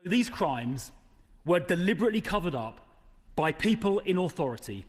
These crimes were deliberately covered up by people in authority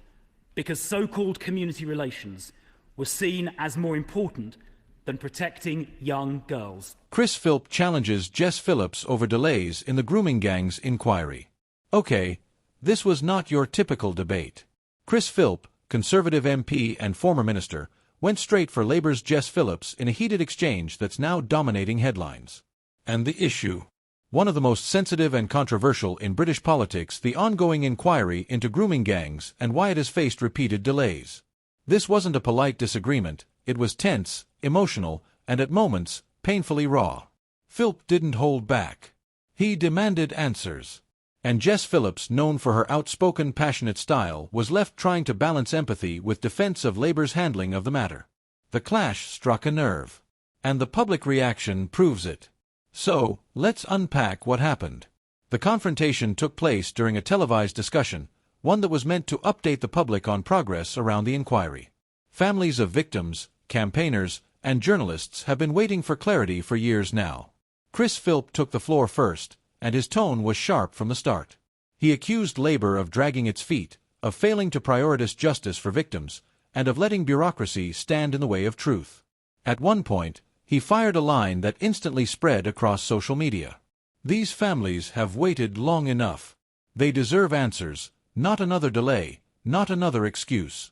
because so-called community relations were seen as more important than protecting young girls. Philp challenges Jess Phillips over delays in the grooming gang's inquiry. Okay, this was not your typical debate. Philp, Conservative MP and former minister, went straight for Labour's Jess Phillips in a heated exchange that's now dominating headlines. And the issue? One of the most sensitive and controversial in British politics, the ongoing inquiry into grooming gangs and why it has faced repeated delays. This wasn't a polite disagreement, it was tense, emotional, and at moments, painfully raw. Philp didn't hold back. He demanded answers. And Jess Phillips, known for her outspoken, passionate style, was left trying to balance empathy with defense of Labour's handling of the matter. The clash struck a nerve. And the public reaction proves it. So, let's unpack what happened. The confrontation took place during a televised discussion, one that was meant to update the public on progress around the inquiry. Families of victims, campaigners, and journalists have been waiting for clarity for years now. Philp took the floor first, and his tone was sharp from the start. He accused Labour of dragging its feet, of failing to prioritize justice for victims, and of letting bureaucracy stand in the way of truth. At one point, he fired a line that instantly spread across social media. These families have waited long enough. They deserve answers, not another delay, not another excuse.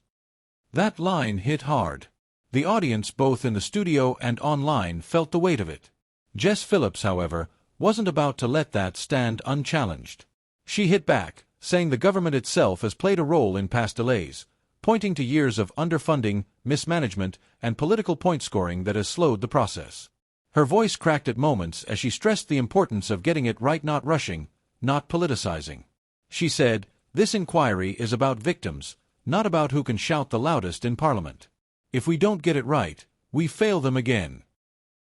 That line hit hard. The audience, both in the studio and online, felt the weight of it. Jess Phillips, however, wasn't about to let that stand unchallenged. She hit back, saying the government itself has played a role in past delays, pointing to years of underfunding, mismanagement, and political point-scoring that has slowed the process. Her voice cracked at moments as she stressed the importance of getting it right, not rushing, not politicizing. She said, "This inquiry is about victims, not about who can shout the loudest in Parliament. If we don't get it right, we fail them again."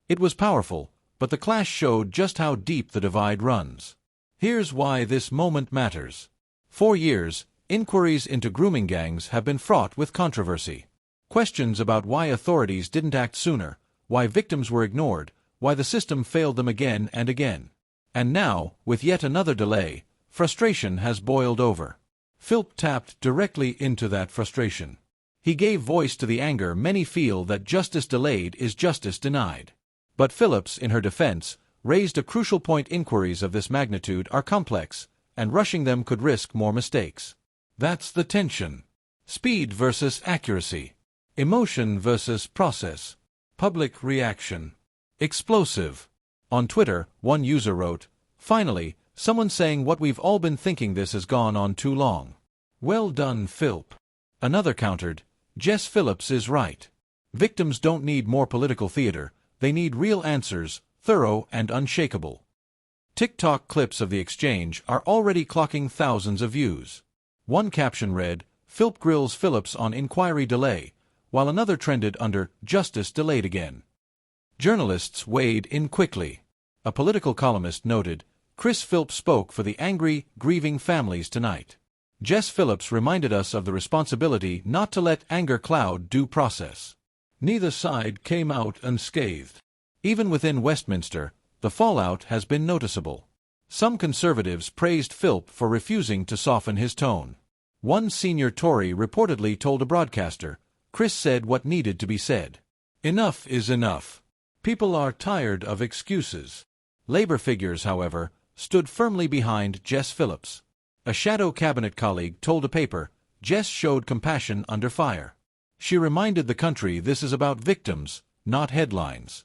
It was powerful, but the clash showed just how deep the divide runs. Here's why this moment matters. For years, inquiries into grooming gangs have been fraught with controversy. Questions about why authorities didn't act sooner, why victims were ignored, why the system failed them again and again. And now, with yet another delay, frustration has boiled over. Philp tapped directly into that frustration. He gave voice to the anger many feel that justice delayed is justice denied. But Phillips, in her defense, raised a crucial point: inquiries of this magnitude are complex, and rushing them could risk more mistakes. That's the tension. Speed versus accuracy. Emotion versus process. Public reaction. Explosive. On Twitter, one user wrote, "Finally, someone saying what we've all been thinking, this has gone on too long. Well done, Philp." Another countered, "Jess Phillips is right. Victims don't need more political theater, they need real answers, thorough and unshakable." TikTok clips of the exchange are already clocking thousands of views. One caption read, "Philp grills Phillips on inquiry delay," while another trended under "Justice delayed again." Journalists weighed in quickly. A political columnist noted, "Philp spoke for the angry, grieving families tonight. Jess Phillips reminded us of the responsibility not to let anger cloud due process." Neither side came out unscathed. Even within Westminster, the fallout has been noticeable. Some Conservatives praised Philp for refusing to soften his tone. One senior Tory reportedly told a broadcaster, "Chris said what needed to be said. Enough is enough. People are tired of excuses." Labour figures, however, stood firmly behind Jess Phillips. A shadow cabinet colleague told a paper, "Jess showed compassion under fire. She reminded the country this is about victims, not headlines."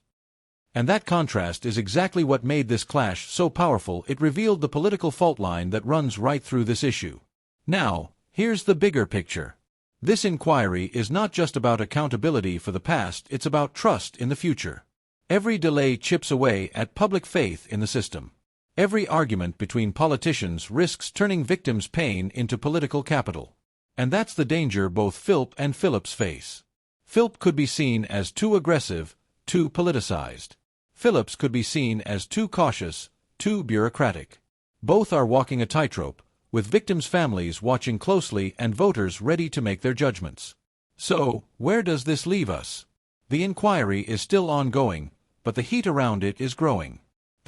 And that contrast is exactly what made this clash so powerful. It revealed the political fault line that runs right through this issue. Now, here's the bigger picture. This inquiry is not just about accountability for the past, it's about trust in the future. Every delay chips away at public faith in the system. Every argument between politicians risks turning victims' pain into political capital. And that's the danger both Philp and Phillips face. Philp could be seen as too aggressive, too politicized. Phillips could be seen as too cautious, too bureaucratic. Both are walking a tightrope, with victims' families watching closely and voters ready to make their judgments. So, where does this leave us? The inquiry is still ongoing, but the heat around it is growing.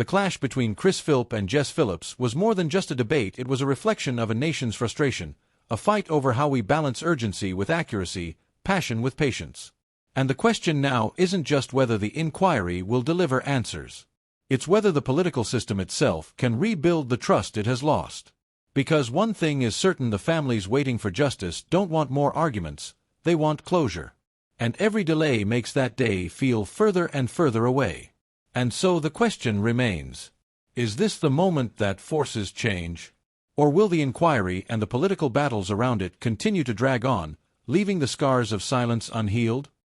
The clash between Chris Philp and Jess Phillips was more than just a debate, it was a reflection of a nation's frustration, a fight over how we balance urgency with accuracy, passion with patience. And the question now isn't just whether the inquiry will deliver answers. It's whether the political system itself can rebuild the trust it has lost. Because one thing is certain, the families waiting for justice don't want more arguments, they want closure. And every delay makes that day feel further and further away. And so the question remains, is this the moment that forces change? Or will the inquiry and the political battles around it continue to drag on, leaving the scars of silence unhealed?